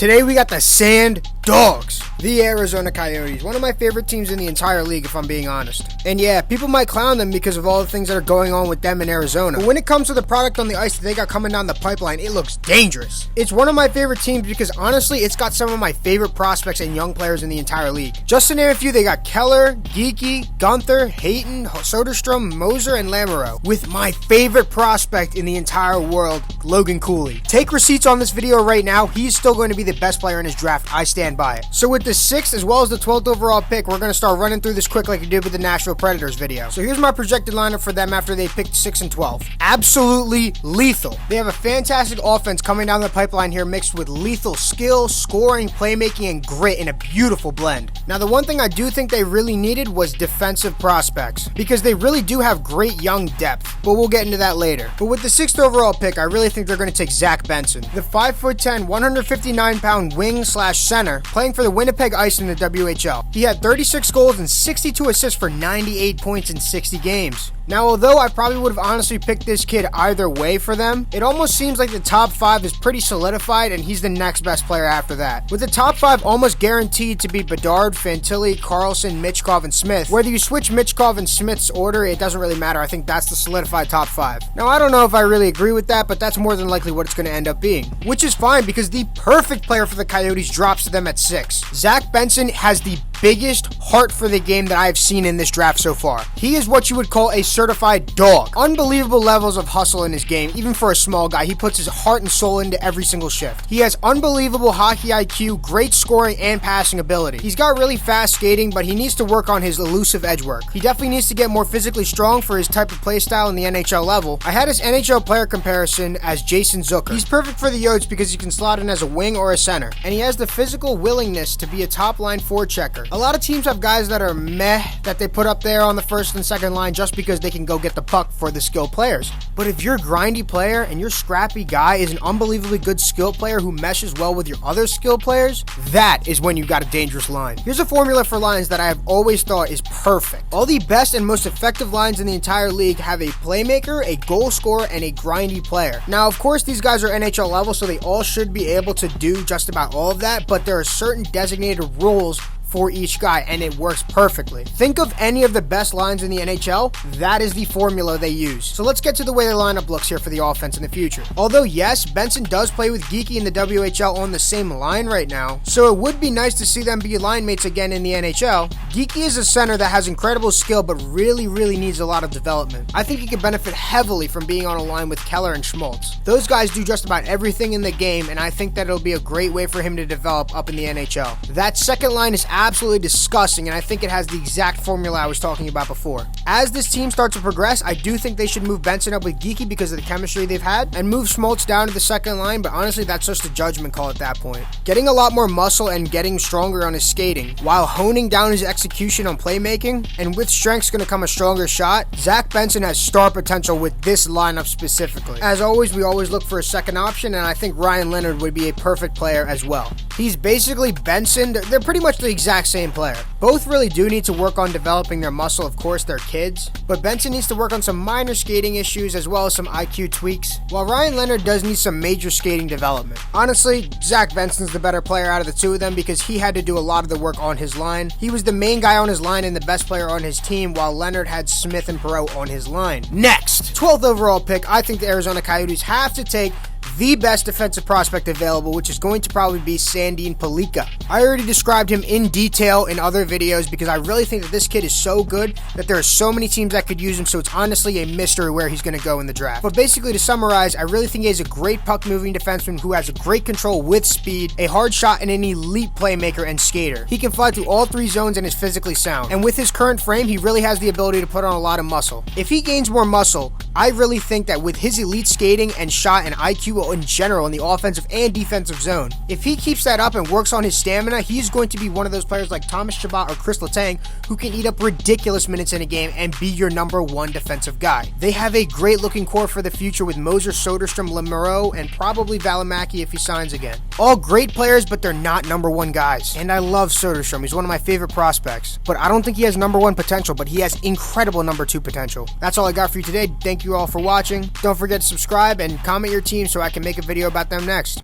Today we got the Sand Dogs, the Arizona Coyotes, one of my favorite teams in the entire league if I'm being honest. And yeah, people might clown them because of all the things that are going on with them in Arizona. But when it comes to the product on the ice that they got coming down the pipeline, it looks dangerous. It's one of my favorite teams because honestly, it's got some of my favorite prospects and young players in the entire league. Just to name a few, they got Keller, Geeky, Gunther, Hayton, Soderstrom, Moser, and Lamoureux, with my favorite prospect in the entire world, Logan Cooley. Take receipts on this video right now. He's still going to be the best player in his draft. I stand by it. So with the 6th as well as the 12th overall pick, we're going to start running through this quick like we did with the Nashville Predators video. So here's my projected lineup for them after they picked 6 and 12. Absolutely lethal. They have a fantastic offense coming down the pipeline here, mixed with lethal skill, scoring, playmaking, and grit in a beautiful blend. Now the one thing I do think they really needed was defensive prospects, because they really do have great young depth, but we'll get into that later. But with the 6th overall pick, I really think they're going to take Zach Benson, the 5'10", 159-pound wing/center, playing for the Winnipeg Ice in the WHL. He had 36 goals and 62 assists for 98 points in 60 games. Now, although I probably would have honestly picked this kid either way for them, it almost seems like the top 5 is pretty solidified and he's the next best player after that. With the top 5 almost guaranteed to be Bedard, Fantilli, Carlson, Michkov, and Smith. Whether you switch Michkov and Smith's order, it doesn't really matter. I think that's the solidified top 5. Now, I don't know if I really agree with that, but that's more than likely what it's going to end up being. Which is fine because the perfect player for the Coyotes drops to them at 6. Zach Benson has the biggest heart for the game that I have seen in this draft so far. He is what you would call a certified dog. Unbelievable levels of hustle in his game, even for a small guy. He puts his heart and soul into every single shift. He has unbelievable hockey IQ, great scoring, and passing ability. He's got really fast skating, but he needs to work on his elusive edge work. He definitely needs to get more physically strong for his type of play style in the NHL level. I had his NHL player comparison as Jason Zucker. He's perfect for the Yotes because he can slot in as a wing or a center, and he has the physical willingness to be a top-line forechecker. A lot of teams have guys that are meh that they put up there on the first and second line just because they can go get the puck for the skilled players. But if your grindy player and your scrappy guy is an unbelievably good skilled player who meshes well with your other skilled players, that is when you got a dangerous line. Here's a formula for lines that I have always thought is perfect. All the best and most effective lines in the entire league have a playmaker, a goal scorer, and a grindy player. Now, of course, these guys are NHL level, so they all should be able to do just about all of that, but there are certain designated rules for each guy, and it works perfectly. Think of any of the best lines in the NHL, that is the formula they use. So let's get to the way their lineup looks here for the offense in the future. Although yes, Benson does play with Geeky in the WHL on the same line right now, so it would be nice to see them be line mates again in the NHL. Geeky is a center that has incredible skill, but really needs a lot of development. I think he could benefit heavily from being on a line with Keller and Schmaltz. Those guys do just about everything in the game, and I think that it'll be a great way for him to develop up in the NHL. That second line is absolutely disgusting, and I think it has the exact formula I was talking about before. As this team starts to progress, I do think they should move Benson up with Geeky because of the chemistry they've had, and move Schmaltz down to the second line, but honestly, that's just a judgment call at that point. Getting a lot more muscle and getting stronger on his skating, while honing down his execution on playmaking, and with strength's going to come a stronger shot, Zach Benson has star potential with this lineup specifically. As always, we always look for a second option, and I think Ryan Leonard would be a perfect player as well. He's basically Benson. They're pretty much the exact same player. Both really do need to work on developing their muscle. Of course, they're kids, but Benson needs to work on some minor skating issues as well as some IQ tweaks, while Ryan Leonard does need some major skating development. Honestly, Zach Benson's the better player out of the two of them because he had to do a lot of the work on his line. He was the main guy on his line and the best player on his team, while Leonard had Smith and Perreault on his line. Next, 12th overall pick, I think the Arizona Coyotes have to take the best defensive prospect available, which is going to probably be Sandin Pellikka. I already described him in detail in other videos because I really think that this kid is so good that there are so many teams that could use him, so it's honestly a mystery where he's going to go in the draft. But basically, to summarize, I really think he is a great puck-moving defenseman who has a great control with speed, a hard shot, and an elite playmaker and skater. He can fly through all 3 zones and is physically sound. And with his current frame, he really has the ability to put on a lot of muscle. If he gains more muscle, I really think that with his elite skating and shot and IQ in general in the offensive and defensive zone, if he keeps that up and works on his stamina, he's going to be one of those players like Thomas Chabot or Chris Letang who can eat up ridiculous minutes in a game and be your number 1 defensive guy. They have a great looking core for the future with Moser, Soderstrom, Lamoureux, and probably Valimaki if he signs again. All great players, but they're not number 1 guys. And I love Soderstrom. He's one of my favorite prospects, but I don't think he has number 1 potential, but he has incredible number 2 potential. That's all I got for you today. Thank you all for watching. Don't forget to subscribe and comment your team so I can make a video about them next.